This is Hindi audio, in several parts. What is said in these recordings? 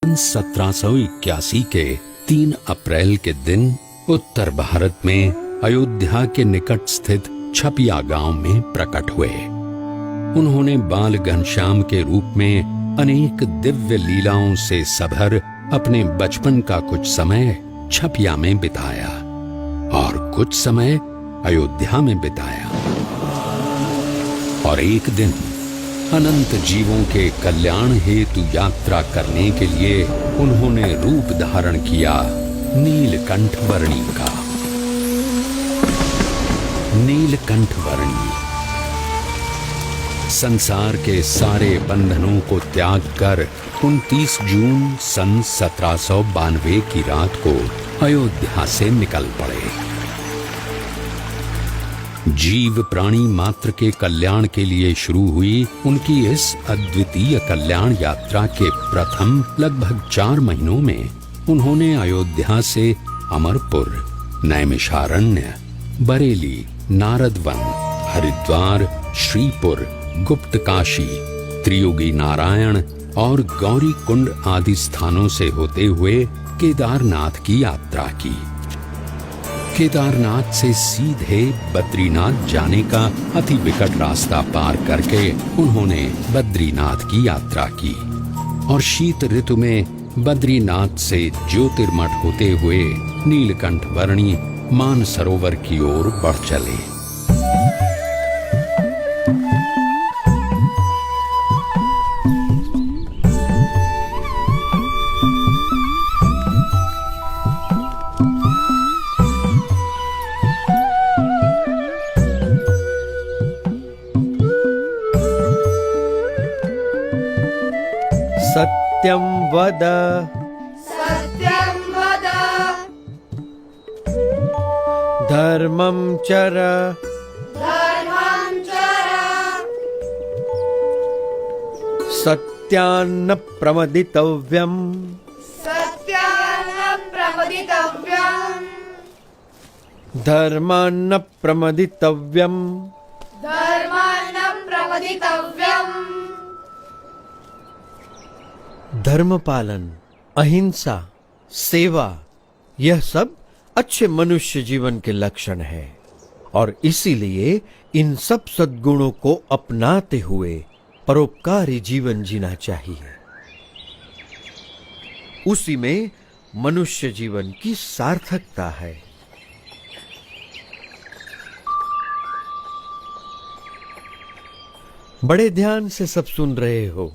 1781 के 3 अप्रैल के दिन उत्तर भारत में अयोध्या के निकट स्थित छपिया गांव में प्रकट हुए। उन्होंने बाल घनश्याम के रूप में अनेक दिव्य लीलाओं से सभर अपने बचपन का कुछ समय छपिया में बिताया और कुछ समय अयोध्या में बिताया। और एक दिन अनंत जीवों के कल्याण हेतु यात्रा करने के लिए उन्होंने रूप धारण किया नीलकंठ वर्णी का। नीलकंठ वर्णी संसार के सारे बंधनों को त्याग कर 29 जून सन 1792 की रात को अयोध्या से निकल पड़े। जीव प्राणी मात्र के कल्याण के लिए शुरू हुई उनकी इस अद्वितीय कल्याण यात्रा के प्रथम लगभग 4 महीनों में उन्होंने अयोध्या से अमरपुर, नैमिषारण्य, बरेली, नारदवन, हरिद्वार, श्रीपुर, गुप्तकाशी, त्रियुगी नारायण और गौरी कुंड आदि स्थानों से होते हुए केदारनाथ की यात्रा की। केदारनाथ से सीधे बद्रीनाथ जाने का अति विकट रास्ता पार करके उन्होंने बद्रीनाथ की यात्रा की और शीत ऋतु में बद्रीनाथ से ज्योतिर्मठ होते हुए नीलकंठ वर्णी मानसरोवर की ओर बढ़ चले। सत्यं वद धर्मं चर सत्यान्न प्रमदितव्यम् धर्मान्न प्रमदितव्यम् धर्म पालन, अहिंसा, सेवा, यह सब अच्छे मनुष्य जीवन के लक्षण है और इसीलिए इन सब सद्गुणों को अपनाते हुए परोपकारी जीवन जीना चाहिए। उसी में मनुष्य जीवन की सार्थकता है। बड़े ध्यान से सब सुन रहे हो।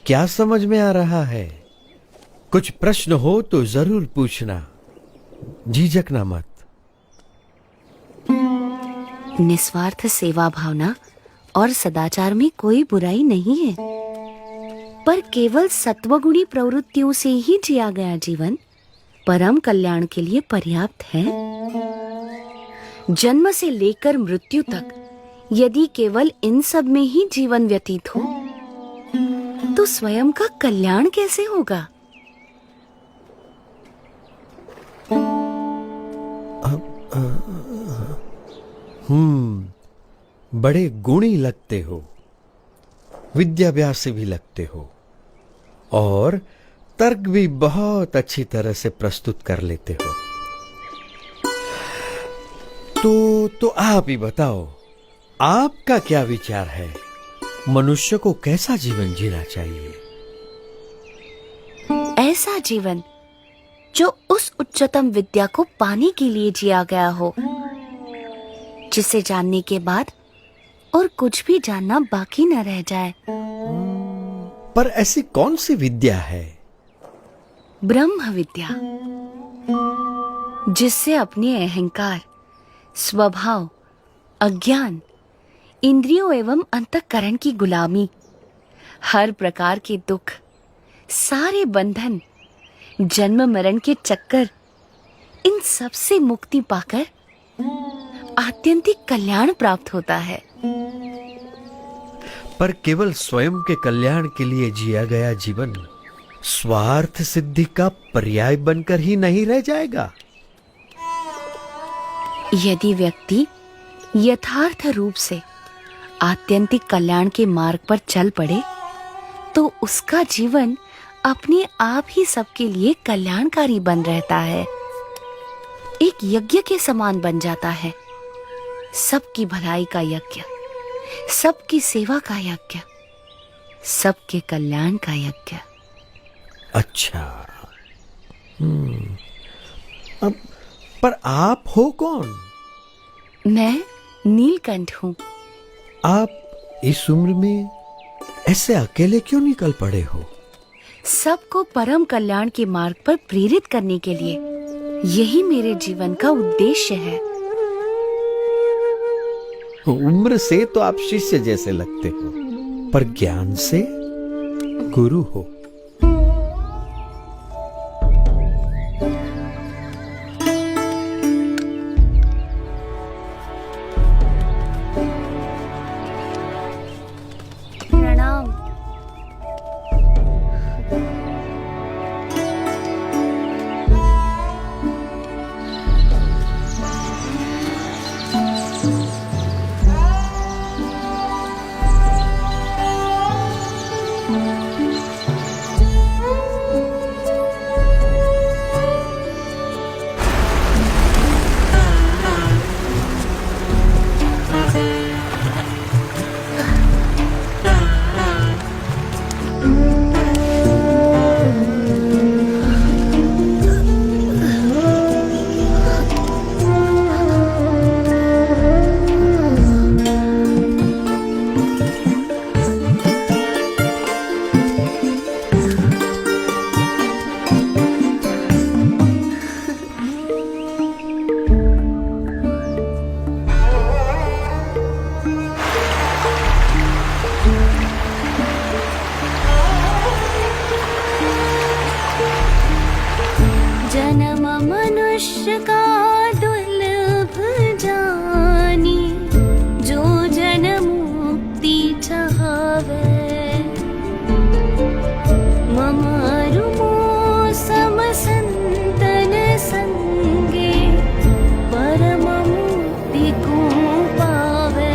क्या समझ में आ रहा है? कुछ प्रश्न हो तो जरूर पूछना, झिझकना मत। निस्वार्थ सेवा भावना और सदाचार में कोई बुराई नहीं है, पर केवल सत्वगुणी प्रवृत्तियों से ही जिया गया जीवन परम कल्याण के लिए पर्याप्त है। जन्म से लेकर मृत्यु तक यदि केवल इन सब में ही जीवन व्यतीत हो तो स्वयं का कल्याण कैसे होगा? बड़े गुणी लगते हो, विद्याभ्यास भी लगते हो और तर्क भी बहुत अच्छी तरह से प्रस्तुत कर लेते हो। तो आप ही बताओ, आपका क्या विचार है? मनुष्य को कैसा जीवन जीना चाहिए? ऐसा जीवन जो उस उच्चतम विद्या को पाने के लिए जिया गया हो, जिसे जानने के बाद और कुछ भी जानना बाकी न रह जाए। पर ऐसी कौन सी विद्या है? ब्रह्म विद्या, जिससे अपने अहंकार, स्वभाव, अज्ञान, इंद्रियों एवं अंतःकरण की गुलामी, हर प्रकार के दुख, सारे बंधन, जन्म मरण के चक्कर, इन सब से मुक्ति पाकर आत्यंतिक कल्याण प्राप्त होता है। पर केवल स्वयं के कल्याण के लिए जिया गया जीवन स्वार्थ सिद्धि का पर्याय बनकर ही नहीं रह जाएगा। यदि व्यक्ति यथार्थ रूप से आत्यंतिक कल्याण के मार्ग पर चल पड़े तो उसका जीवन अपने आप ही सबके लिए कल्याणकारी बन रहता है, एक यज्ञ के समान बन जाता है। सबकी भलाई का यज्ञ, सबकी सेवा का यज्ञ, सबके कल्याण का यज्ञ। अच्छा। अब पर आप हो कौन? मैं नीलकंठ हूँ। आप इस उम्र में ऐसे अकेले क्यों निकल पड़े हो? सबको परम कल्याण के मार्ग पर प्रेरित करने के लिए। यही मेरे जीवन का उद्देश्य है। उम्र से तो आप शिष्य जैसे लगते हो, पर ज्ञान से गुरु हो। प्रणाम। जन्म मनुष्य का दुर्लभ जानी, जो जन मुक्ति चाहवे। ममारु मौसम संतन संगे, परम मुक्ति को पावे।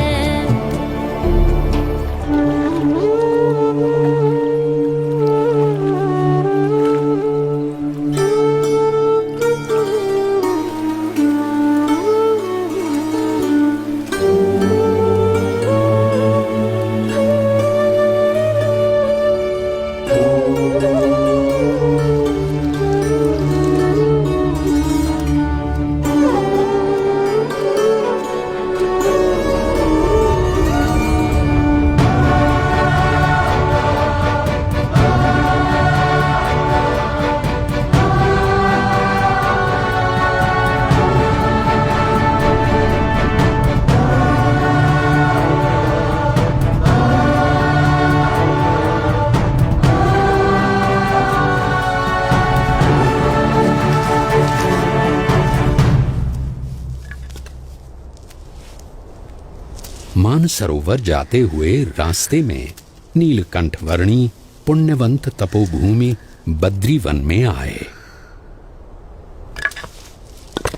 मानसरोवर जाते हुए रास्ते में नीलकंठ वर्णी पुण्यवंत तपोभूमि बद्रीवन में आए।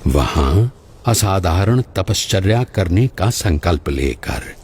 वहां असाधारण तपश्चर्या करने का संकल्प लेकर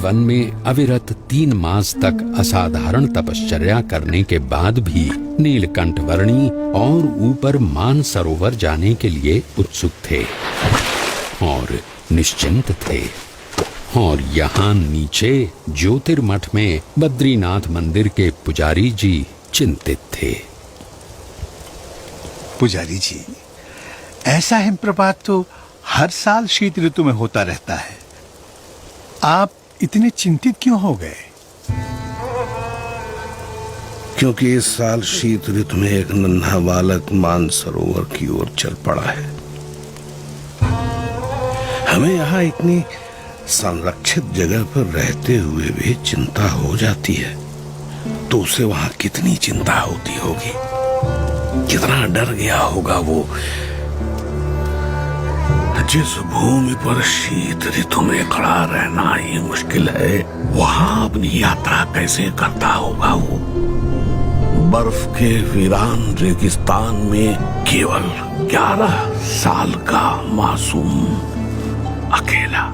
वन में अविरत 3 मास तक असाधारण तपश्चर्या करने के बाद भी नीलकंठ वर्णी और ऊपर मानसरोवर जाने के लिए उत्सुक थे और निश्चिंत थे। और यहाँ नीचे ज्योतिर्मठ में बद्रीनाथ मंदिर के पुजारी जी चिंतित थे। पुजारी जी, ऐसा हिमप्रपात तो हर साल शीत ऋतु में होता रहता है, आप इतने चिंतित क्यों हो गए? क्योंकि इस साल शीत ऋतु में एक नन्हा बालक मानसरोवर की ओर चल पड़ा है। हमें यहाँ इतनी संरक्षित जगह पर रहते हुए भी चिंता हो जाती है, तो उसे वहां कितनी चिंता होती होगी, कितना डर गया होगा वो। जिस भूमि पर शीत ऋतु में खड़ा रहना ही मुश्किल है, वहां अपनी यात्रा कैसे करता होगा वो। बर्फ के वीरान रेगिस्तान में केवल 11 साल का मासूम अकेला।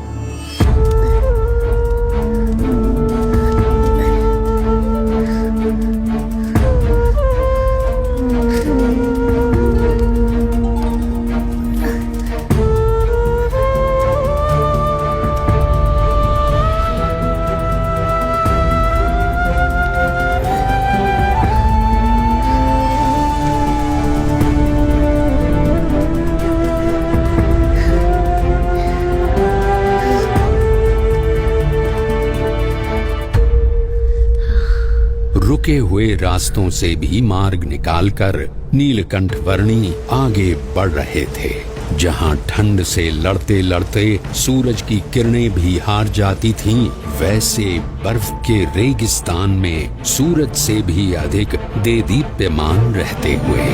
रुके हुए रास्तों से भी मार्ग निकालकर नीलकंठ वर्णी आगे बढ़ रहे थे। जहां ठंड से लड़ते लड़ते सूरज की किरणें भी हार जाती थीं, वैसे बर्फ के रेगिस्तान में सूरज से भी अधिक देदीप्यमान रहते हुए